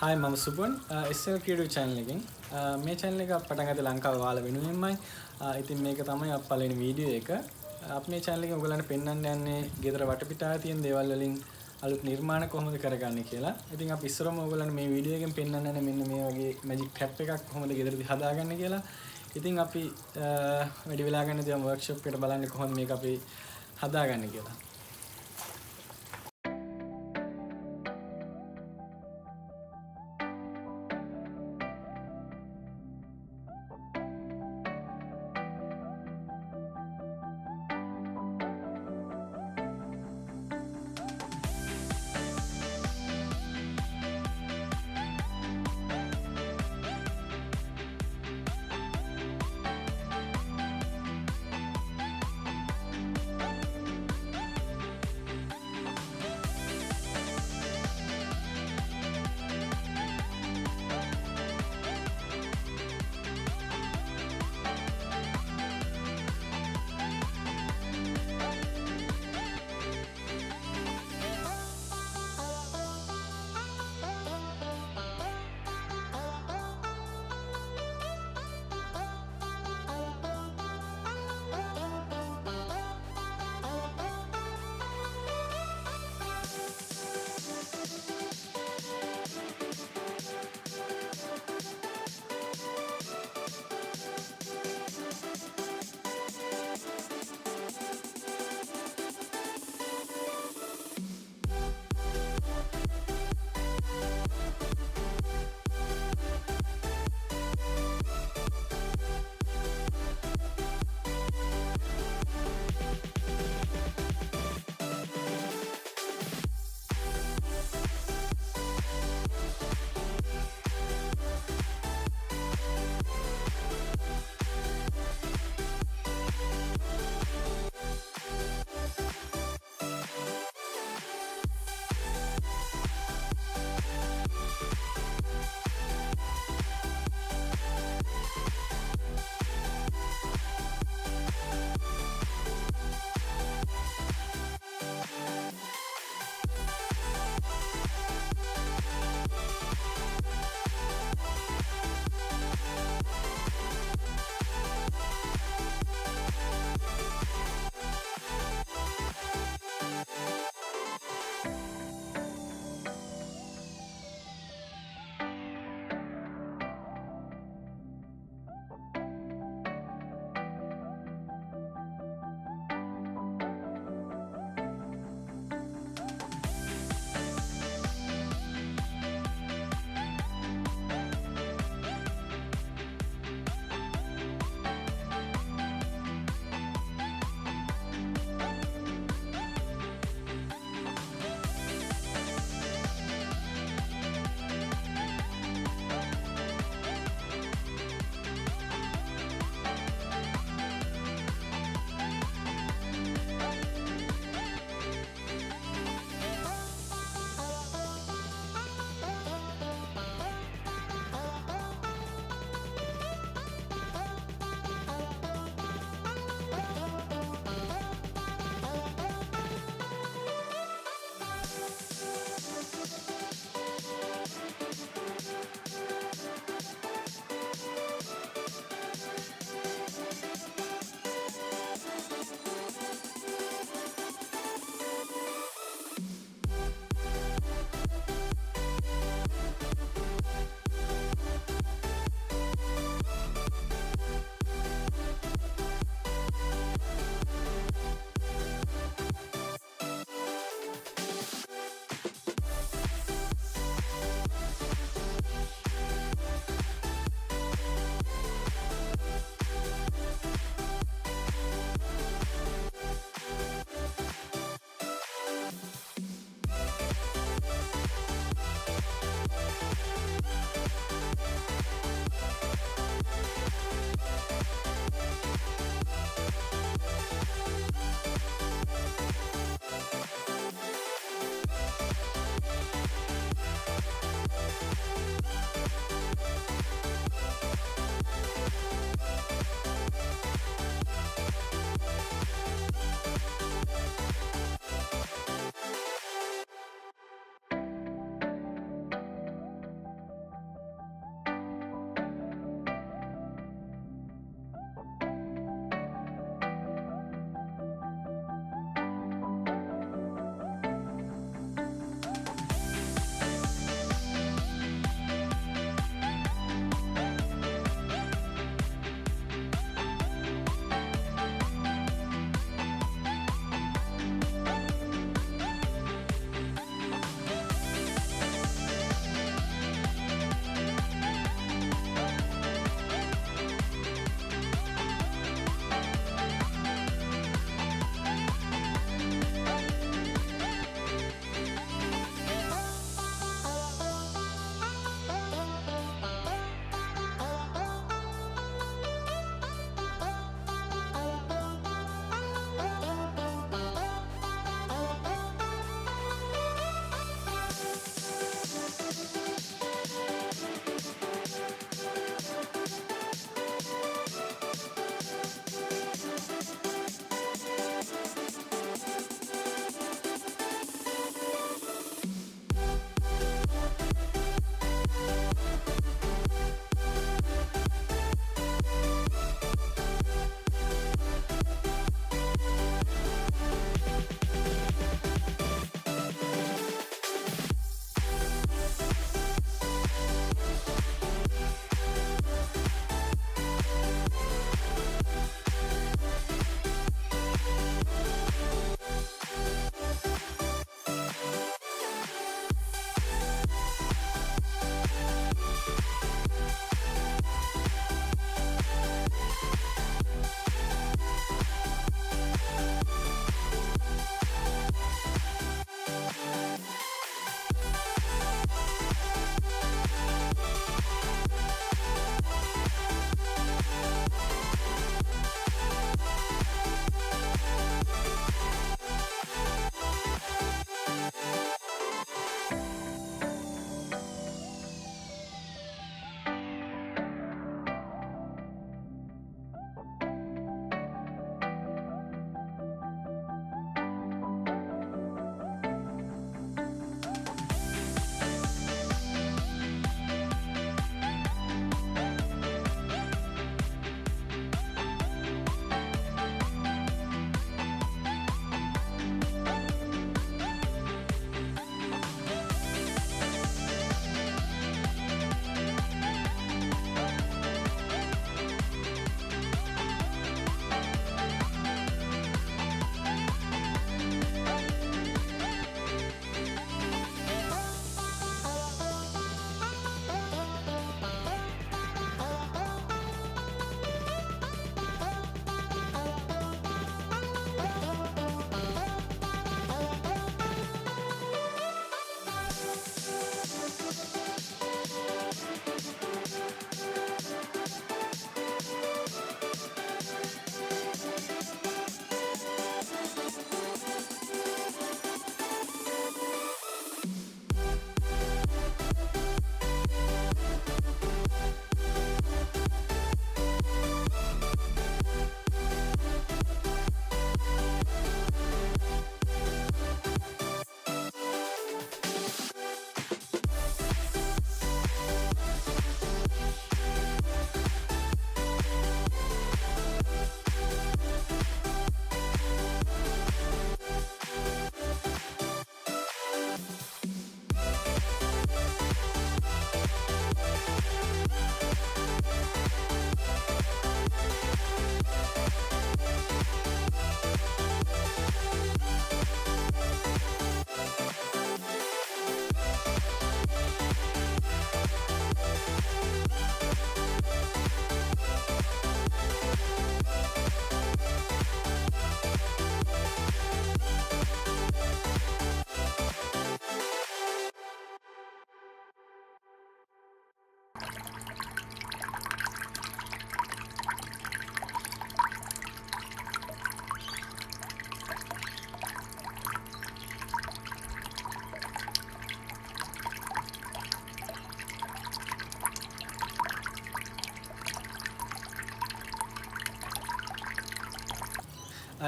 Hi මම සුපන් SL creative channel එකෙන් මේ channel එක පටන් ගත්තේ ලංකාවේ ඔයාලා වෙනුවෙන්මයි. ඉතින් මේක තමයි අප පළවෙනි වීඩියෝ එක. අපි මේ channel එකෙන් ඔයගලන්ට පෙන්වන්න යන්නේ ගෙදර වටපිටාවේ තියෙන දේවල් වලින් අලුත් නිර්මාණ කොහොමද කරගන්නේ කියලා. ඉතින් අපි ඉස්සරම ඔයගලන්ට මේ වීඩියෝ එකෙන් පෙන්වන්න යන්නේ මෙන්න මේ වගේ magic trap එකක් කොහොමද ගෙදරදී හදාගන්නේ කියලා. ඉතින් අපි වැඩි වෙලා ගන්න දේ workshop එකට බලන්නේ කොහොමද මේක අපි හදාගන්නේ කියලා.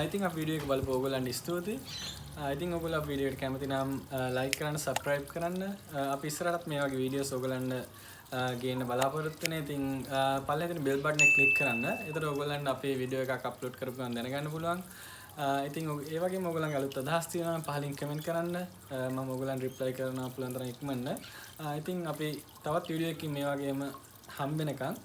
ඉතින් අප වීඩියෝ එක බලපු ඕගොල්ලන්ට ස්තුතියි. ඉතින් ඔයගොල්ලෝ අපේ වීඩියෝ එකට කැමති නම් ලයික් කරන්න, සබ්ස්ක්‍රයිබ් කරන්න. අපි ඉස්සරහටත් මේ වගේ වීඩියෝස් ඔයගොල්ලන්ට ගේන්න බලාපොරොත්තු වෙනවා. ඉතින් පල්ලෙහා තියෙන බෙල් බටන් එක ක්ලික් කරන්න. එතකොට ඔයගොල්ලන්ට අපේ වීඩියෝ එකක් අප්ලෝඩ් කරපු ගමන් දැනගන්න පුළුවන්. ඉතින් ඒ වගේම ඔයගොල්ලන්ගේ අලුත් අදහස් තියෙනවා නම් පහලින් කමෙන්ට් කරන්න. මම ඔයගොල්ලන්ට රිප්ලයි කරනවා පුළුවන් තරම් ඉක්මනට. ඉතින් අපි තවත් වීඩියෝ එකකින් මේ වගේම හම්බ වෙනකන්